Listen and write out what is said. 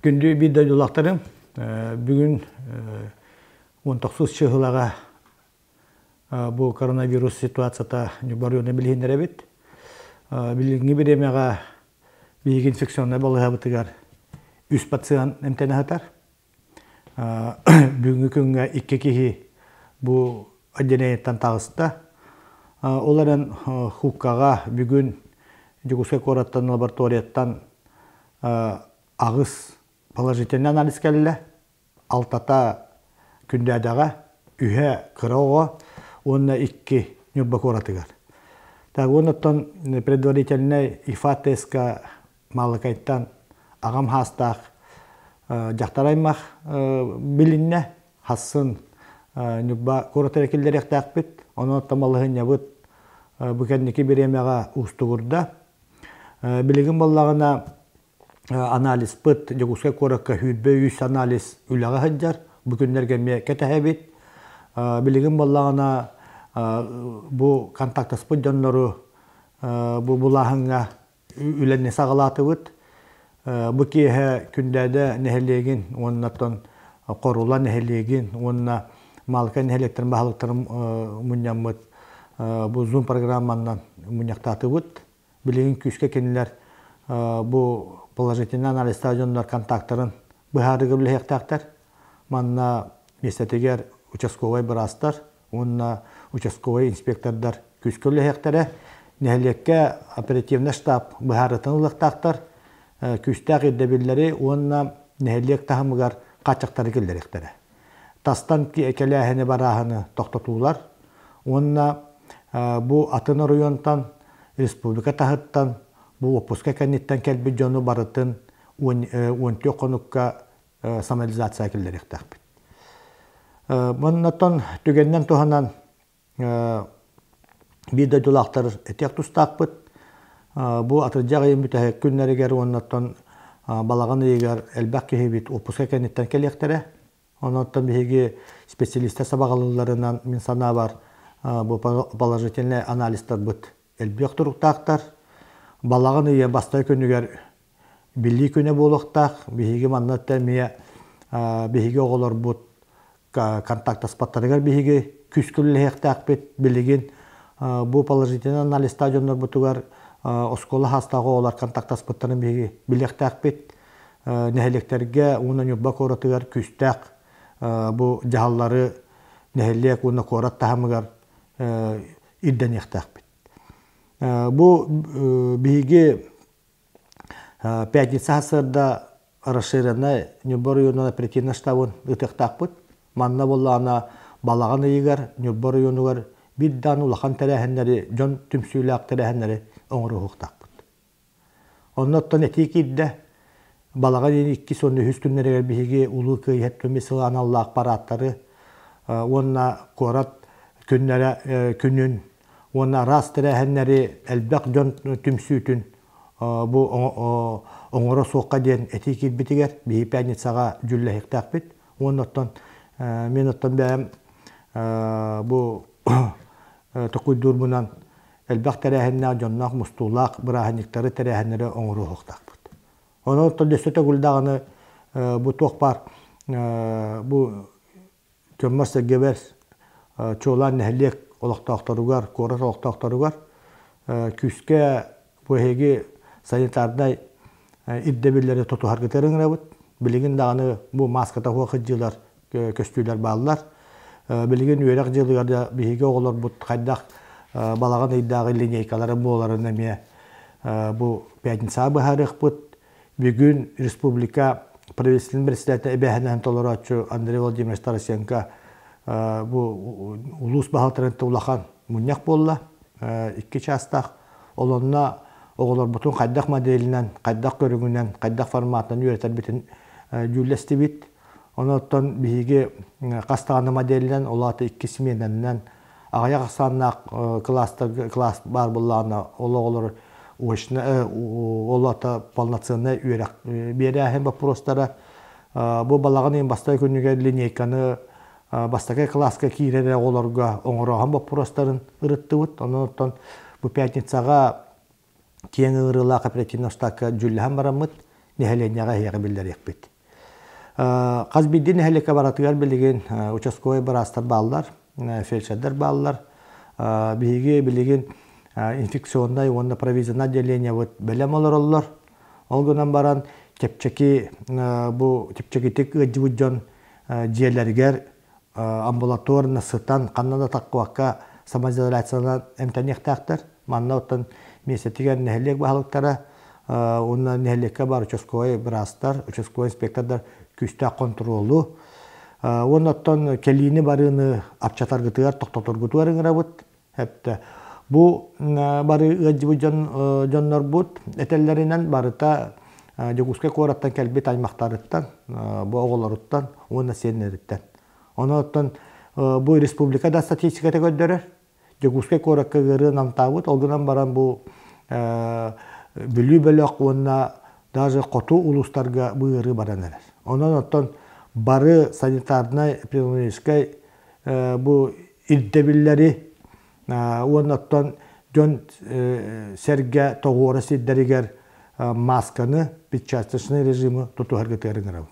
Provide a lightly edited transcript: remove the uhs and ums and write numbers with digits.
Gündü bir de dolaklarım. Bugün 19 çığılağa bu koronavirüs situasiyada nübarıyonu bilhinlere bit. Bilgingi bir emeğe bir infeksiyonla balığa bıtıgar. Üst patsiyan emtene hatar. Bugünkü günge iki kişi bu aceleyetten tağısında. Onların hukkağa bugün Juguska Korattan laboratoriyattan ağız положительный анализ келді. Алтата күндәдәгә үһә кырауга онна 2 нюбба коратыгар. Так оннан предварительный ИФА тестка малыкайттан агам хастак жактараймак билинне хасын нюбба коратыр келдерек такпит. Оннан тамалыгын ябыт бүкәннеке беремәгә устугурда. Билигин баллагына анализ пыт, Juguska Korakka hüdbe анализ ülağa hıccar. Bugünlerge mekete hebit. Bilgin ballağına bu kontaktas pıt canları bu bulağına ülenine sağlatı bıt. Bu kihe kündede nehellegin, ondan korulan nehellegin, ondan malka neheleklerin bahalıkların münyamıt. Bu Zoom programından münyaktatı bıt. Bilgin küske kendiler bu положительный анализ стадиондар контакттарын быһарыгы билэхтактар. Манна местетегер участковый брастар, онна участковый инспектордар күскөлэхтаре, нехлекке оперативный штаб быһарытын улактактар, күстәк иддебиллери, онна нехлек тахымыгар качактары келдеректаре. Тастан келәһене бараһыны токтотуулар, онна бу Атына районтан, республика тахыттан bu опуска кәннеттен кәлбі жону барытын 10 конукка самализация келдерек тақпит. Мұннаттан түгеннен туғанан биді дұлақтар әтек тұстақпыт. Бұл атыржақ ең бүтәхек күннерігер оннаттан балаған егер әлбәк кехебет опуска кәннеттен келектері. Оннаттан бігеге специалистер сабағалыларынан мен сана бар бұл положительный анализтар бұт әлбәк тұруқтақтар. Балағын үйе бастай күнігер білі күні болуқтақ, бігеге маннатта мия бігеге оғылар бұд контакт-аспаттарығар бігеге күскілі хектақ бет білеген бұл положительный анализ стадиондар бұтығар осколы хастағы олар контакт-аспаттарын бігеге білектақ бет нәхелектерге оны нүбба коратығар күстәқ бұл жағалары нәхелек оны корат тағымығар идден ектақ бет. Bu биге пятница сырда расширенный нюбор районuna оперативный штабын ытыктакпыт. Манна боллана балаган егер нюбор районугар биддан улахан терәһеннәре, жон түмсүләк терәһеннәре оңры хуктакпыт. Оннан этикидде балаган 2 сонны хүс күннәргә биге улы кыйһәт төмесе аналлы аппараттары онна корат күннәре күнүн Ona rast terəhenləri elbaq jon tümsütün bu oңора soqqa den etikil bitiger bi pyanitsaga julle hektak bit. Ondan minuttan bəm bu toquydur bunan elbaq terəhenlər jonnaq mustulaq brahanikləri terəhenləri oңора hoqtak bit. Ondan desete guldağını bu toqpar bu kömmerse geber çoğlan nehlek олақтақтаругар, корат олақтақтаругар, күске бұхеге санитардай иддебелері тұту харгетерін рәбіт. Білеген дағаны бұл маската хуақыт жылар көстүйлер балылар. Білеген үйерек жылығарда бігеге оғылар бұд қайдақ балаған иддағы линейкалары боларына ме бұл пятница бұхарық бұд. Бүгін республика правительственный председатель әбәхінен толыратшы Андрей Владимирович Тарасенко bu ulus bahaltırıntı ulaqan munyak bolla 2 çastaq olonna oğular bütün qaydaq modelinden, qaydaq görüngünden, qaydaq formatından üreter bitin cüllesti bit. Ondan bihige qastağını modelinden olatı 2 simiyenden ağaya qastağına klass bar bollağına oğular olata polnatsiyonel üyerek berəhin baprostara bu balağın en bastay günüge lineykanı Бастакай класска кирере оларга оңороган бопростарын ырыттыбыт. Онтон бу пятницага кең ырыла кооперативный штабка жүлләһәм барамыт. Нехеленяга хәйгә билдер якбит. Қаз бидден әлеке баратығар білеген участковый барастар балылар, фельдшердер балылар, биге білеген инфекционный, онда провизионный отделение бәлем олар олар. Олғынан баран тепчеки тек өджібүджон жерлергер амбулаторны сытан қаннада таққуаққа самоизоляциядан әмтәнектақтар. Манна оттан месетігер нәхелек бағалықтары, онна нәхелекке бар участковый барастар, участковый инспектордар күстә контролу. Оннан келini барыны апчатаргытыгар тоқтотыргытуарыңыра бұд. Әпті Бу бары ыджыбы жоннор бут этеллеринен барыта жогускай кораттан келбет аймактарыттан, бу оголоруттан, оны сеннериттен. Оноттан бу республикада статистиката көддөрөр. Жогускай коракка гыры намтабыт, олгынан баран бу бүлү-бөлөк онна даже коту улустарга быыры баранелер. Оноттан бары санитарный эпидемиологический бу ирдебиллери Оннаттан жон серге тоғуыры сиддерігер масканы печаточный режимі тұтуғар кетеріңірау.